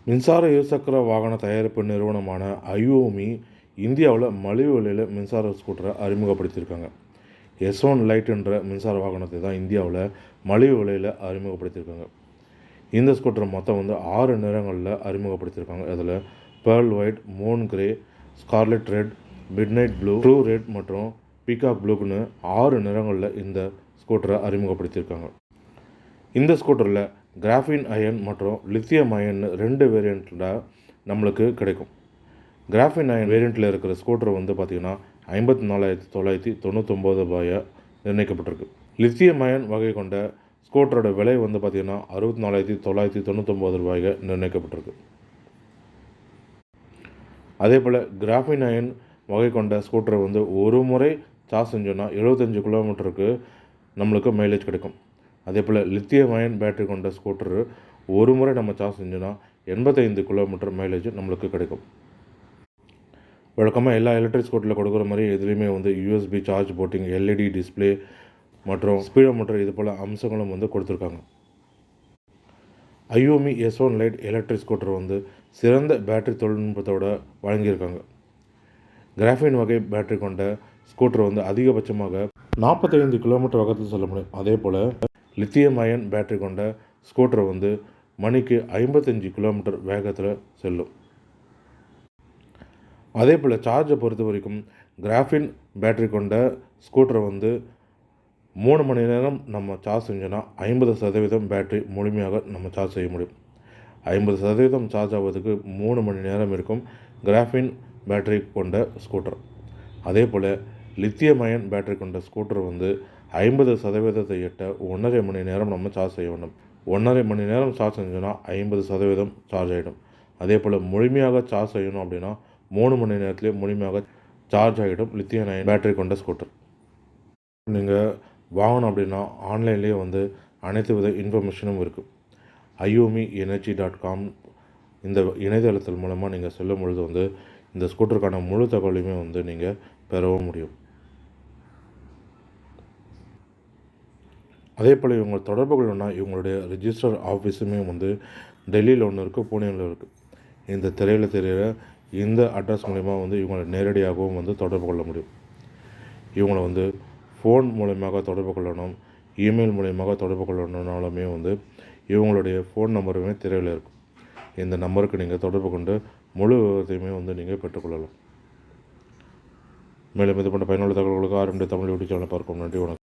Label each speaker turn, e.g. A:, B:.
A: மின்சார இருசக்கர வாகன தயாரிப்பு நிறுவனமான ஐஓமி இந்தியாவில் மலிவு விலையில் மின்சார ஸ்கூட்டரை அறிமுகப்படுத்தியிருக்காங்க. S1 லைட் என்ற மின்சார வாகனத்தை தான் இந்தியாவில் மலிவு விலையில் அறிமுகப்படுத்தியிருக்காங்க. இந்த ஸ்கூட்டர் மொத்தம் 6 நிறங்களில் அறிமுகப்படுத்தியிருக்காங்க. அதில் pearl white, Moon grey, scarlet red, midnight blue, true red மற்றும் பீகாக் ப்ளூக்குன்னு 6 நிறங்களில் இந்த ஸ்கூட்டரை அறிமுகப்படுத்தியிருக்காங்க. இந்த ஸ்கூட்டரில் கிராஃபின் அயன் மற்றும் லித்தியம் அயன் 2 வேரியண்ட்டில் நம்மளுக்கு கிடைக்கும். கிராஃபின் அயன் வேரியண்ட்டில் இருக்கிற ஸ்கூட்டர் பார்த்திங்கன்னா 54,999 ரூபாயை நிர்ணயிக்கப்பட்டிருக்கு. லித்தியம் அயன் வகை கொண்ட ஸ்கூட்டரோட விலை பார்த்திங்கன்னா 64,999 ரூபாய்க்கு நிர்ணயிக்கப்பட்டிருக்கு. அதே போல் கிராஃபின் அயன் வகை கொண்ட ஸ்கூட்டரை ஒரு முறை சார்ஜ் செஞ்சோன்னா 75 கிலோமீட்டருக்கு நம்மளுக்கு மைலேஜ் கிடைக்கும். அதே போல் லித்தியம் அயன் பேட்டரி கொண்ட ஸ்கூட்டர் ஒரு முறை நம்ம சார்ஜ் செஞ்சோன்னா 85 கிலோமீட்டர் மைலேஜ் நம்மளுக்கு கிடைக்கும். வழக்கமாக எல்லா எலக்ட்ரிக் ஸ்கூட்டரில் கொடுக்குற மாதிரி இதுலேயுமே USB charge porting, LED display மற்றும் ஸ்பீடோமீட்டர் இது போல் அம்சங்களும் கொடுத்துருக்காங்க. ஐஓமி S1 லைட் எலக்ட்ரிக் ஸ்கூட்டர் சிறந்த பேட்டரி தொழில்நுட்பத்தோடு வழங்கியிருக்காங்க. கிராஃபின் வகை பேட்டரி கொண்ட ஸ்கூட்டர் அதிகபட்சமாக 45 கிலோமீட்டர் வேகத்தில் செல்ல முடியும். அதே போல் லித்தியம் அயன் பேட்டரி கொண்ட ஸ்கூட்டர் மணிக்கு 55 கிலோமீட்டர் வேகத்தில் செல்லும். அதே போல் சார்ஜை பொறுத்த வரைக்கும் கிராஃபின் பேட்டரி கொண்ட ஸ்கூட்டரை 3 மணி நேரம் நம்ம சார்ஜ் செஞ்சோன்னா 50% பேட்டரி முழுமையாக நம்ம சார்ஜ் செய்ய முடியும். 50% சார்ஜ் ஆகிறதுக்கு 3 மணி நேரம் இருக்கும் கிராஃபின் பேட்டரி கொண்ட ஸ்கூட்டர். அதே போல் லித்தியம் அயன் பேட்டரி கொண்ட ஸ்கூட்டர் 50% எட்ட 1.5 மணி நேரம் நம்ம சார்ஜ் செய்ய வேண்டும். 1.5 மணி நேரம் சார்ஜ் செஞ்சோன்னா 50% சார்ஜ் ஆகிடும். அதே போல் முழுமையாக சார்ஜ் செய்யணும் அப்படின்னா 3 மணி நேரத்துலேயே முழுமையாக சார்ஜ் ஆகிடும் லித்தியம் அயன் பேட்டரி கொண்ட ஸ்கூட்டர். நீங்கள் வாங்கணும் அப்படின்னா ஆன்லைன்லேயே அனைத்து வித இன்ஃபர்மேஷனும் இருக்குது. iomi-energy.com இந்த இணையதளத்தின் மூலமாக நீங்கள் செல்லும் பொழுது இந்த ஸ்கூட்டருக்கான முழு தகவலையுமே நீங்கள் பெறவும் முடியும். அதே போல் இவங்க தொடர்பு கொள்ளணும்னா இவங்களுடைய ரிஜிஸ்டர் ஆஃபீஸுமே டெல்லியில் ஒன்று இருக்குது, புனேயில் இருக்குது. இந்த திரையில் தெரிகிற இந்த அட்ரஸ் மூலிமா இவங்களை நேரடியாகவும் தொடர்பு கொள்ள முடியும். இவங்களை ஃபோன் மூலமாக தொடர்பு கொள்ளணும், இமெயில் மூலமாக தொடர்பு கொள்ளணுன்னாலுமே இவங்களுடைய ஃபோன் நம்பருமே திரையில் இருக்கும். இந்த நம்பருக்கு நீங்கள் தொடர்பு கொண்டு முழு விவரத்தையுமே நீங்கள் பெற்றுக்கொள்ளலாம். மேலும் இது போன்ற பயனுள்ள தகவல்களுக்கு RMD தமிழ் யூடியூப் சேனலை பார்க்கும். நன்றி, வணக்கம்.